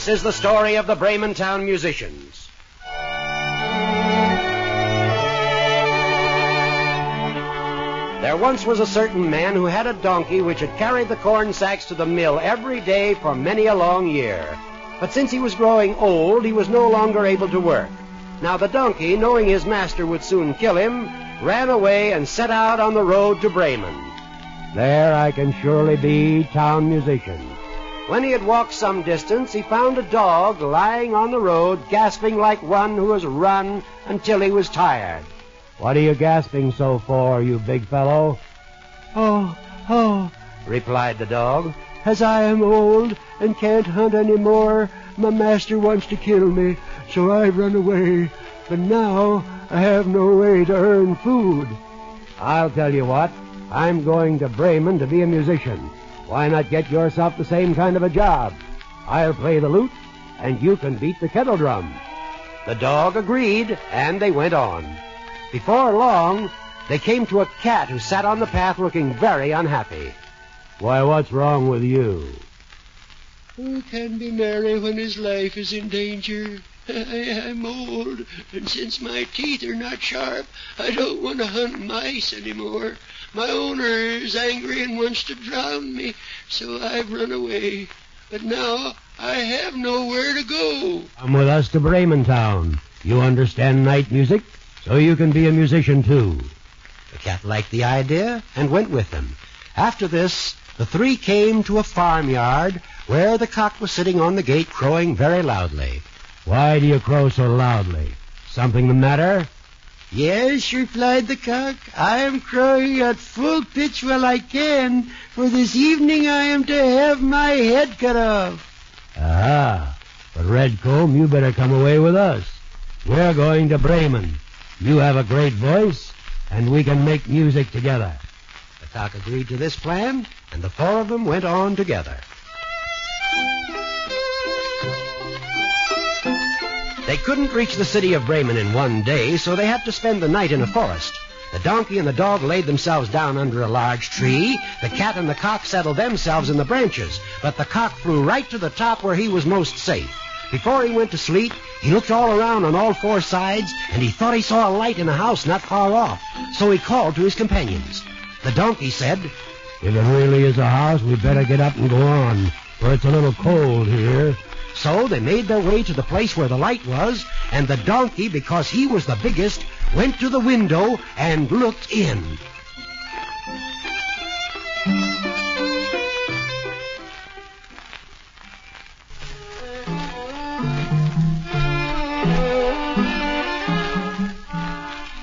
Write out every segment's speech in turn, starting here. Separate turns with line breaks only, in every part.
This is the story of the Bremen town musicians. There once was a certain man who had a donkey which had carried the corn sacks to the mill every day for many a long year. But since he was growing old, he was no longer able to work. Now the donkey, knowing his master would soon kill him, ran away and set out on the road to Bremen. There I can surely be town musician. When he had walked some distance, he found a dog lying on the road, gasping like one who has run until he was tired. "What are you gasping so for, you big fellow?" Oh, replied the dog. "As I am old and can't hunt any more, my master wants to kill me, so I've run away. But now I have no way to earn food." "I'll tell you what, I'm going to Bremen to be a musician. Why not get yourself the same kind of a job? I'll play the lute, and you can beat the kettle drum." The dog agreed, and they went on. Before long, they came to a cat who sat on the path looking very unhappy. "Why, what's wrong with you?"
"Who can be merry when his life is in danger? I'm old, and since my teeth are not sharp, I don't want to hunt mice anymore. My owner is angry and wants to drown me, so I've run away. But now I have nowhere to go."
"Come with us to Bremen town. You understand night music, so you can be a musician too." The cat liked the idea and went with them. After this, the three came to a farmyard where the cock was sitting on the gate crowing very loudly. "Why do you crow so loudly? Something the matter?"
"Yes," replied the cock, "I am crowing at full pitch while I can, for this evening I am to have my head cut off."
"Aha! But Redcomb, you better come away with us. We're going to Bremen. You have a great voice, and we can make music together." The cock agreed to this plan, and the four of them went on together. They couldn't reach the city of Bremen in one day, so they had to spend the night in a forest. The donkey and the dog laid themselves down under a large tree. The cat and the cock settled themselves in the branches, but the cock flew right to the top where he was most safe. Before he went to sleep, he looked all around on all four sides, and he thought he saw a light in a house not far off, so he called to his companions. The donkey said, "If it really is a house, we'd better get up and go on, for it's a little cold here." So they made their way to the place where the light was, and the donkey, because he was the biggest, went to the window and looked in.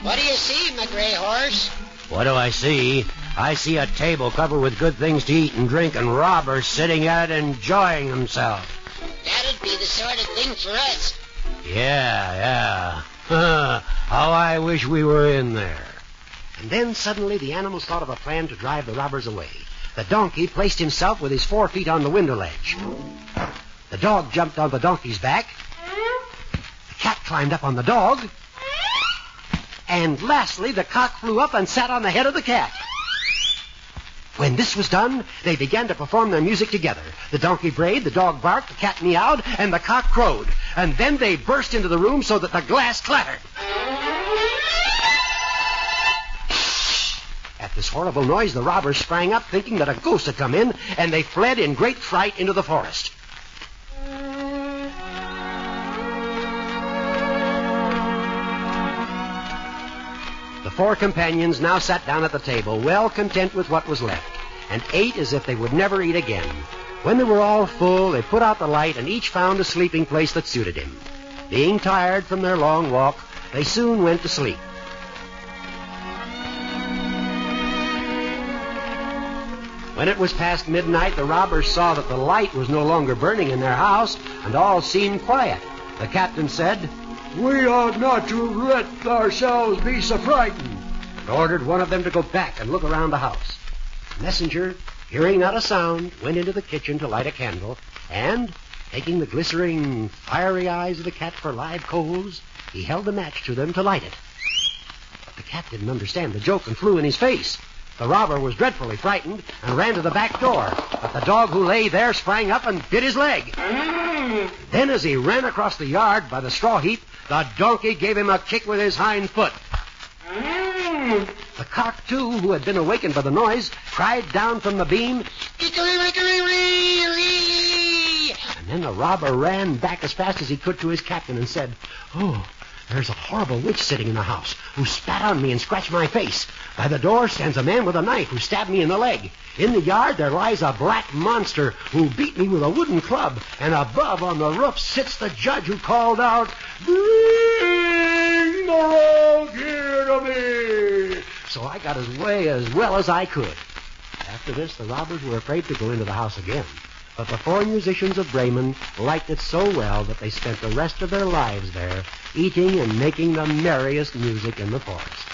"What do you see, my gray horse?"
"What do I see? I see a table covered with good things to eat and drink, and robbers sitting at it enjoying themselves."
"That'd be the sort of thing for us."
Yeah. How I wish we were in there." And then suddenly the animals thought of a plan to drive the robbers away. The donkey placed himself with his 4 feet on the window ledge. The dog jumped on the donkey's back. The cat climbed up on the dog. And lastly, the cock flew up and sat on the head of the cat. When this was done, they began to perform their music together. The donkey brayed, the dog barked, the cat meowed, and the cock crowed. And then they burst into the room so that the glass clattered. At this horrible noise, the robbers sprang up, thinking that a ghost had come in, and they fled in great fright into the forest. The four companions now sat down at the table, well content with what was left, and ate as if they would never eat again. When they were all full, they put out the light, and each found a sleeping place that suited him. Being tired from their long walk, they soon went to sleep. When it was past midnight, the robbers saw that the light was no longer burning in their house, and all seemed quiet. The captain said, "We ought not to let ourselves be so frightened," and ordered one of them to go back and look around the house. The messenger, hearing not a sound, went into the kitchen to light a candle, and, taking the glittering, fiery eyes of the cat for live coals, he held a match to them to light it. But the cat didn't understand the joke and flew in his face. The robber was dreadfully frightened and ran to the back door, but the dog who lay there sprang up and bit his leg. Then as he ran across the yard by the straw heap, the donkey gave him a kick with his hind foot. The cock, too, who had been awakened by the noise, cried down from the beam, "Kickery-rickery-ree!" And then the robber ran back as fast as he could to his captain and said, "Oh, there's a horrible witch sitting in the house who spat on me and scratched my face. By the door stands a man with a knife who stabbed me in the leg. In the yard there lies a black monster who beat me with a wooden club. And above on the roof sits the judge who called out, 'Bring the rogue here to me!' So I got away as well as I could." After this, the robbers were afraid to go into the house again. But the four musicians of Bremen liked it so well that they spent the rest of their lives there, eating and making the merriest music in the forest.